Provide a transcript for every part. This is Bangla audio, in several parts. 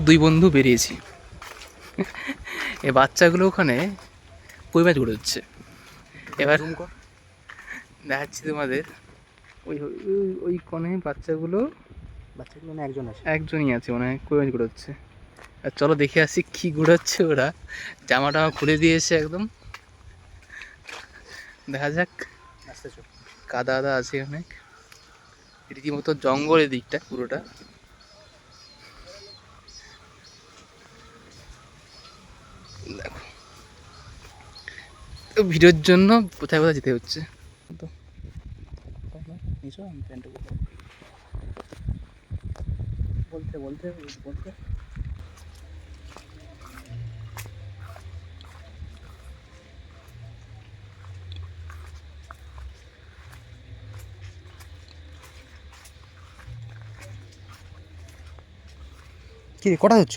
দুই বন্ধু বেরিয়েছি। এই বাচ্চাগুলো ওখানে কই মাছ ঘুরে হচ্ছে। এবার দেখাচ্ছি তোমাদের, ওই ওই কোণে বাচ্চাগুলো মানে একজনই আছে, মনে হয় কই মাছ ঘুরে হচ্ছে। আর চলো দেখে আসি কী ঘুরাচ্ছে ওরা। জামা টামা খুলে দিয়েছে একদম, দেখা যাক। কাদা আদা আছে অনেক, রীতিমতো জঙ্গল এদিকটা পুরোটা। দেখো তো ভিডিওর জন্য কোথায় কোথায় যেতে হচ্ছে। তো বলতে বলতে বলতে কি রে কটা হচ্ছ?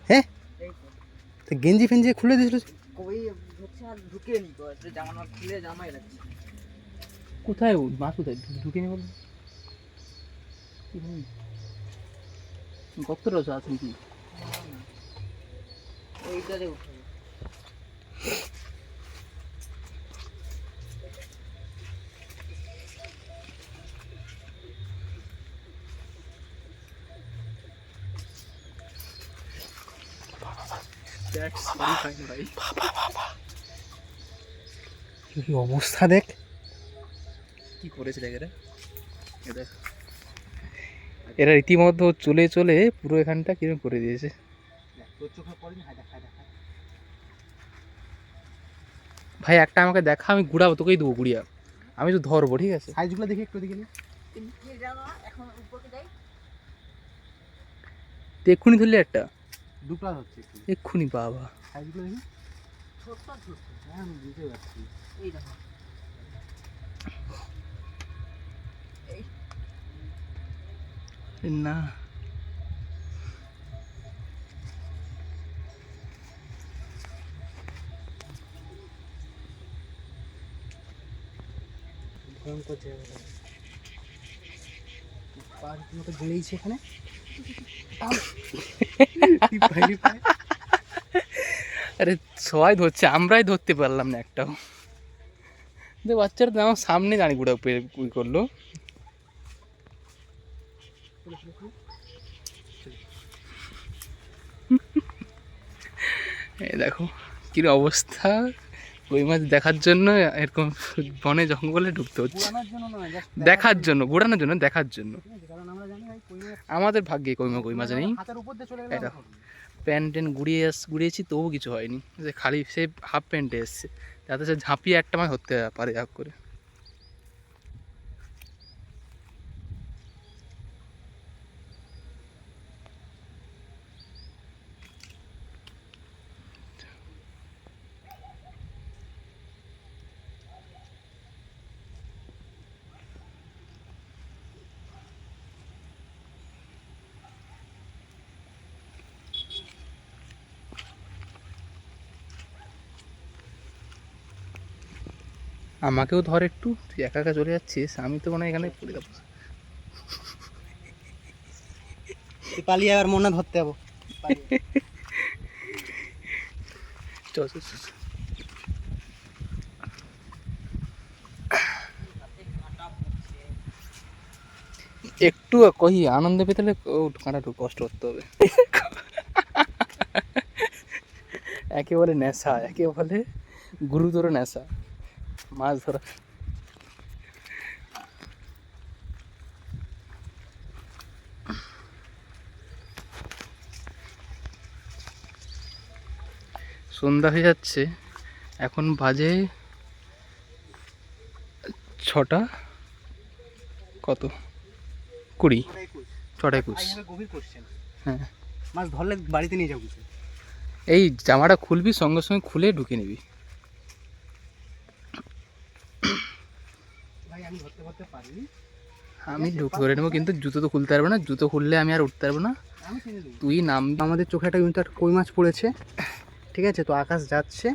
হ্যাঁ, তো গেঞ্জি ফেঞ্জি খুলে দিয়েছিল। কোথায় মাছ কোথায় ঢুকে নি বল, গর্তটা আছে নাকি? কি অবস্থা দেখ, কি করেছে দেখ এরা রীতিমতো চলে চলে পুরো এখানটা কিরকম করে দিয়েছে। ভাই একটা আমাকে দেখা, আমি গুড়াবো, তোকেই দেবো গুড়িয়া, আমি তো ধরবো, ঠিক আছে? সাইজগুলো দেখি একটু দিকে এক্ষুনি ধরলি একটা, দুপড়া হচ্ছে এক্ষুনি বাবা। সাইজগুলো দেখি, ছোট ছোট। হ্যাঁ আমি বুঝতে পারছি। এই দেখো না ভয়ঙ্কর জায়গা, পার্ক মতো গেড়েইছে এখানে। আরে সবাই ধরছে, আমরাই ধরতে পারলাম না একটাও। বাচ্চারা তো আমার সামনে দাঁড়িয়ে গুঁড়া করলো। এই দেখো কি অবস্থা, কই মাছ দেখার জন্য এরকম বনে জঙ্গলে ঢুকতে হচ্ছে। দেখার জন্য, ঘোরানোর জন্য, দেখার জন্য। আমাদের ভাগ্যে কই মাছ নেই। এটা প্যান্ট ট্যান্ট ঘুরিয়েছি তবু কিছু হয়নি, যে খালি সে হাফ প্যান্টে এসছে, যাতে সে ঝাঁপিয়ে একটা মাছ ধরতে পারে যা করে। আমাকেও ধর একটু, তুই একা একা চলে যাচ্ছিস, আমি তো মনে হয় এখানে পড়ে যাবো। পালিয়ে আবার মনে ধরতে যাবো। চল চল চল। একটু কহি আনন্দ পেতে হলে কাঁটা একটু কষ্ট করতে হবে। একে বলে নেশা, একে বলে গুরুতর নেশা মাছ ধরা। সন্ধ্যা হয়ে যাচ্ছে, এখন বাজে 6টা কত 20, 6টা 21। হ্যাঁ, মাছ ধরলে বাড়িতে নিয়ে যাবো। এই জামাটা খুলবি, সঙ্গে সঙ্গে খুলে ঢুকে নিবি। আমি ঢুক করে নেবো, কিন্তু জুতো তো খুলতে পারবো না, জুতো খুললে আমি আর উঠতে পারবো না। তুই নাম, আমাদের চোখে একটা কিন্তু একটা কই মাছ পড়েছে, ঠিক আছে? তো আকাশ যাচ্ছে,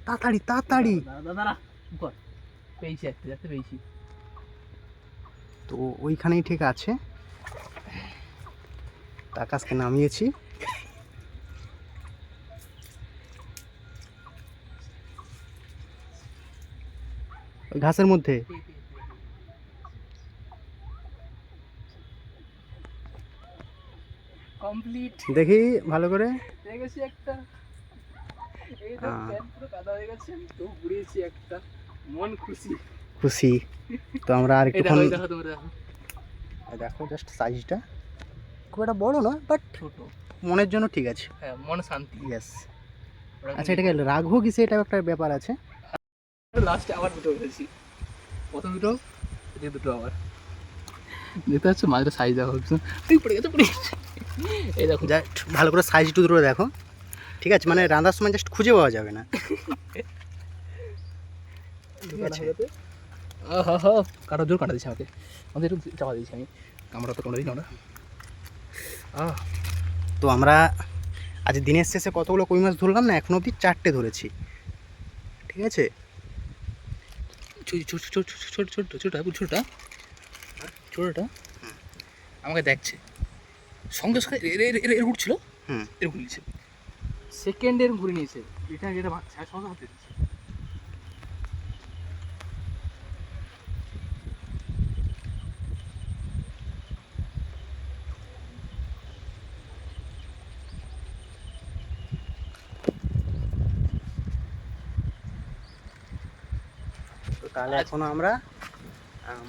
তাড়াতাড়ি তাড়াতাড়ি। পেয়েছি একটা, যাতে পেয়েছি। তো ওইখানেই ঠিক আছে। তো আকাশকে নামিয়েছি। ওই ঘাসের মধ্যে কমপ্লিট দেখি ভালো করে। হয়ে গেছে একটা, এই তো প্যান্ট পুরো কাদা হয়ে গেছে, তো ঘুরিয়েছি একটা, মন খুশি। খুশি। তো আমরা আর এই একটুক্ষণ দেখো, এই দেখো, তোমরা দেখো, দেখো জাস্ট সাইজটা খুব একটা বড় না, বাট ছোট, মনের জন্য ঠিক আছে। হ্যাঁ মনে শান্তি। ইয়েস। আচ্ছা, এটাকে রাখবো কি সেটাও একটা ব্যাপার আছে। লাস্টে আবার দুটো উঠেছি, প্রথম দুটো, এই দুটো আবার দেখতে পাচ্ছ মাঝটা সাইজ দেখো, এই পড়ে গেছে, পড়ে গেছে। এই দেখো জাস্ট ভালো করে সাইজ দুটো দেখো, ঠিক আছে? মানে রান্নার সময় জাস্ট খুঁজে পাওয়া যাবে না, ঠিক আছে? কাটা জোর কাটা দিচ্ছে আমাকে, আমাদের একটু চাপা দিয়েছি আমি, আমরা তো কোনো দিন আমরা। তো আমরা আজ দিনের শেষে কতগুলো কই মাছ ধরলাম না, এখনো অবধি 4টে ধরেছি, ঠিক আছে? ছোটটা আমাকে দেখছে, সঙ্গে সঙ্গে এর উঠছিল, এরকম নিয়েছে, সেকেন্ডে এরকম ঘুরে নিয়েছে, এটা সমস্যা হতে দিচ্ছে। তো তাহলে এখনো আমরা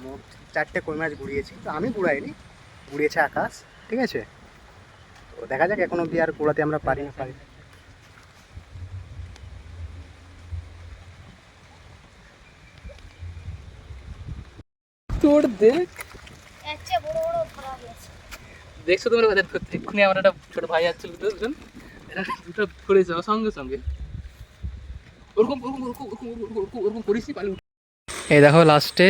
মোট 4টে কই মাছ ঘুরিয়েছি। তো আমি ঘুরাইনি, ঘুরিয়েছে আকাশ, ঠিক আছে? তো দেখা যাক এখন অবধি আর ঘোরাতে আমরা পারি না পারি। তোর দেখ, একটা বড় বড় ধরা গেছে। দেখছো তোমরা, এক্ষুনি আমার একটা ছোট ভাই আসছিল, দুজন, এরা দুটো ঘুরেছে আমার সঙ্গে সঙ্গে, ওরকম ওরকম ওরকম ওরকম ওরকম ওরকম ওরকম করিস পালি। এই দেখো লাস্টে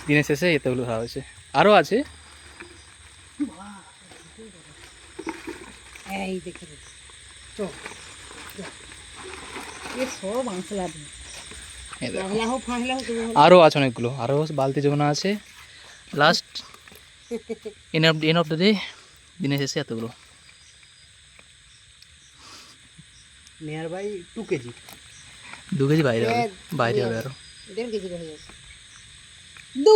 দিনের শেষে এতগুলো ধরা হয়েছে, আরও আছে। এই দেখে তো এ সব আঁচলা দিয়ে এই দেখো, ফাংলা হোক আরও আছে অনেকগুলো, আরও বালতি জমানো আছে। Last N of the day, দিনের শেষে এতগুলো। Near by 2 KG. 2 কেজি বাইরে হবে, বাইরে হবে আরও 1.5 কেজি হয়ে যাচ্ছে। দু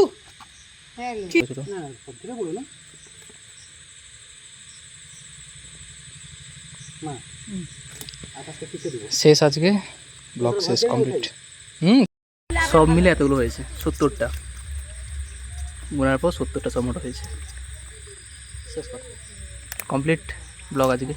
হ্যাঁ ছোট। না সবথেকে বলো না মা, আকাশকে পিছে দিব। শেষ আজকে ব্লগ শেষ কমপ্লিট। সব মিলে এতগুলো হয়েছে, 70টা গোনার পর 70টা সব মোট হয়েছে। শেষ কমপ্লিট ব্লগ আজকে।